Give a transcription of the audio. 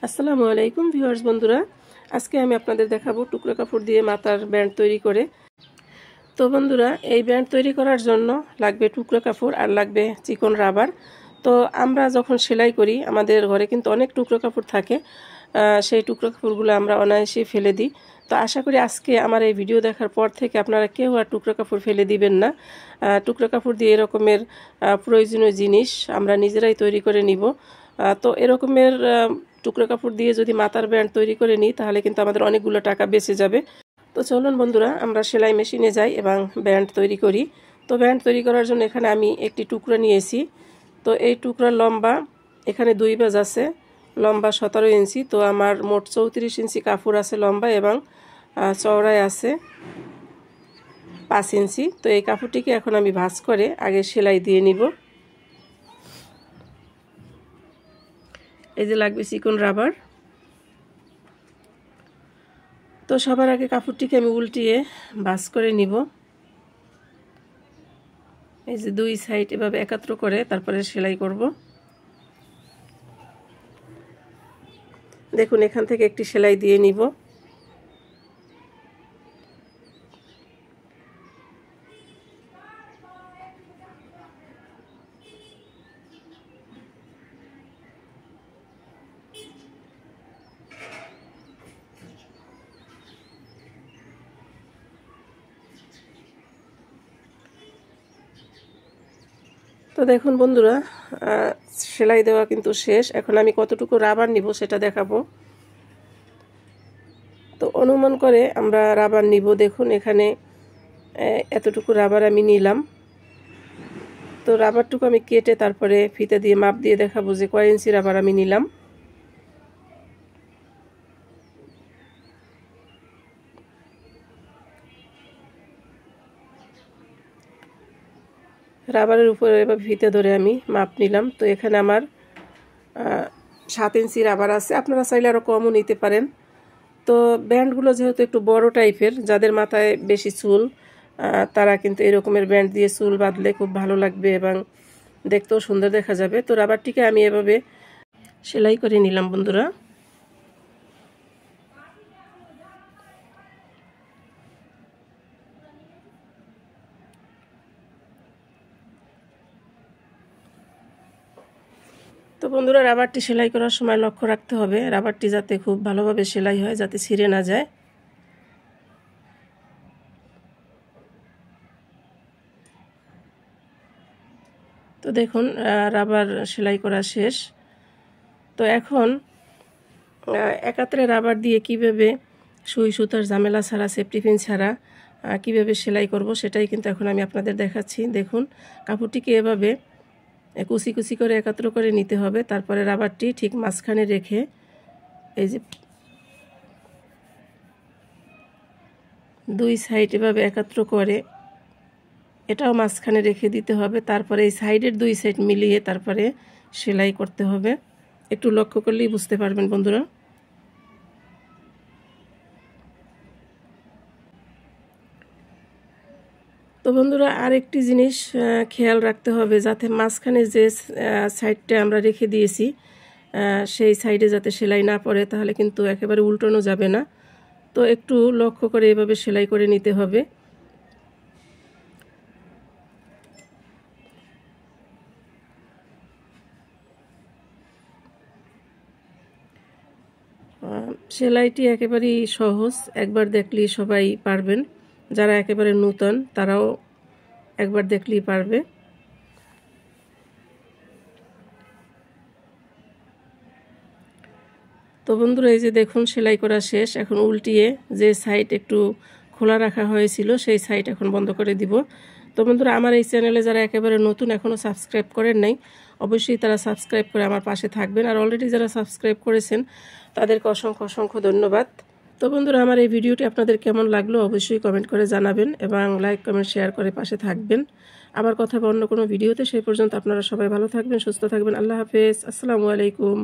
আসসালামু আলাইকুম ভিউয়ার্স বন্ধুরা, আজকে আমি আপনাদের দেখাবো টুকরো কাপড় দিয়ে মাথার ব্যান্ড তৈরি করে। তো বন্ধুরা, এই ব্যান্ড তৈরি করার জন্য লাগবে টুকরো কাপড় আর লাগবে চিকন রাবার। তো আমরা যখন সেলাই করি আমাদের ঘরে কিন্তু অনেক টুকরো কাপড় থাকে, সেই টুকরো কাপড়গুলো আমরা অনায়াসে ফেলে দিই। তো আশা করি আজকে আমার এই ভিডিও দেখার পর থেকে আপনারা কেউ আর টুকরো কাপড় ফেলে দিবেন না। টুকরো কাপড় দিয়ে এরকমের প্রয়োজনীয় জিনিস আমরা নিজেরাই তৈরি করে নিব। তো এরকমের টুকরো কাপড় দিয়ে যদি মাথার ব্যান্ড তৈরি করে নিই তাহলে কিন্তু আমাদের অনেকগুলো টাকা বেঁচে যাবে। তো চলুন বন্ধুরা, আমরা সেলাই মেশিনে যাই এবং ব্যান্ড তৈরি করি। তো ব্যান্ড তৈরি করার জন্য এখানে আমি একটি টুকরো নিয়েছি। তো এই টুকরার লম্বা এখানে 2 গজ আছে, লম্বা 17 ইঞ্চি। তো আমার মোট 34 ইঞ্চি কাপড় আছে লম্বা, এবং চওড়ায় আছে 5 ইঞ্চি। তো এই কাপড়টিকে এখন আমি ভাঁজ করে আগে সেলাই দিয়ে নিব। এই যে লাগবে চিকন রাবার। তো সবার আগে কাপড়টিকে আমি উল্টিয়ে ভাঁজ করে নিব। এই যে 2 সাইড এভাবে একত্র করে তারপরে সেলাই করব। দেখুন, এখান থেকে একটি সেলাই দিয়ে নিব। তো দেখুন বন্ধুরা, সেলাই দেওয়া কিন্তু শেষ। এখন আমি কতটুকু রাবার নিব সেটা দেখাবো। তো অনুমান করে আমরা রাবার নিব। দেখুন, এখানে এতটুকু রাবার আমি নিলাম। তো রাবারটুকু আমি কেটে তারপরে ফিতে দিয়ে মাপ দিয়ে দেখাবো যে কয় ইঞ্চি রাবার আমি নিলাম। রাবারের উপরে এবার ফিতে ধরে আমি মাপ নিলাম। তো এখানে আমার 7 ইঞ্চি রাবার আছে, আপনারা চাইলে আরও কমও নিতে পারেন। তো ব্যান্ডগুলো যেহেতু একটু বড় টাইপের, যাদের মাথায় বেশি চুল তারা কিন্তু এরকমের ব্যান্ড দিয়ে চুল বাঁধলে খুব ভালো লাগবে এবং দেখতেও সুন্দর দেখা যাবে। তো রাবারটিকে আমি এভাবে সেলাই করে নিলাম বন্ধুরা। তো বন্ধুরা, রাবারটি সেলাই করার সময় লক্ষ্য রাখতে হবে রাবারটি যাতে খুব ভালোভাবে সেলাই হয়, যাতে ছিঁড়ে না যায়। তো দেখুন, রাবার সেলাই করা শেষ। তো এখন একাত্রে রাবার দিয়ে কিভাবে সুই সুতার ঝামেলা ছাড়া, সেফটি পিন ছাড়া কিভাবে সেলাই করব সেটাই কিন্তু এখন আমি আপনাদের দেখাচ্ছি। দেখুন, কাপড়টিকে এভাবে কুচি কুচি করে একাত্র করে নিতে হবে। তারপরে রাবারটি ঠিক মাঝখানে রেখে এই যে 2 সাইড এভাবে একাত্র করে এটাও মাঝখানে রেখে দিতে হবে। তারপরে এই সাইডের 2 সাইড মিলিয়ে তারপরে সেলাই করতে হবে। একটু লক্ষ্য করলেই বুঝতে পারবেন বন্ধুরা। তো বন্ধুরা, আরেকটি জিনিস খেয়াল রাখতে হবে, যাতে মাঝখানে যে সাইডটা আমরা রেখে দিয়েছি সেই সাইডে যাতে সেলাই না পড়ে, তাহলে কিন্তু একেবারে উল্টানো যাবে না। তো একটু লক্ষ্য করে এভাবে সেলাই করে নিতে হবে। সেলাইটি একেবারেই সহজ, একবার দেখলেই সবাই পারবেন। যারা একেবারে নূতন তারাও একবার দেখলেই পারবে। তো বন্ধুরা, এই যে দেখুন সেলাই করা শেষ। এখন উল্টিয়ে যে সাইড একটু খোলা রাখা হয়েছিল সেই সাইড এখন বন্ধ করে দিব। তো বন্ধুরা, আমার এই চ্যানেলে যারা একেবারে নতুন, এখনও সাবস্ক্রাইব করেন নাই, অবশ্যই তারা সাবস্ক্রাইব করে আমার পাশে থাকবেন। আর অলরেডি যারা সাবস্ক্রাইব করেছেন তাদেরকে অসংখ্য অসংখ্য ধন্যবাদ। তো বন্ধুরা, আমার এই ভিডিওটি আপনাদের কেমন লাগলো অবশ্যই কমেন্ট করে জানাবেন এবং লাইক কমেন্ট শেয়ার করে পাশে থাকবেন। আবার কথা হবে অন্য কোনো ভিডিওতে। সেই পর্যন্ত আপনারা সবাই ভালো থাকবেন, সুস্থ থাকবেন। আল্লাহ হাফেজ, আসসালামু আলাইকুম।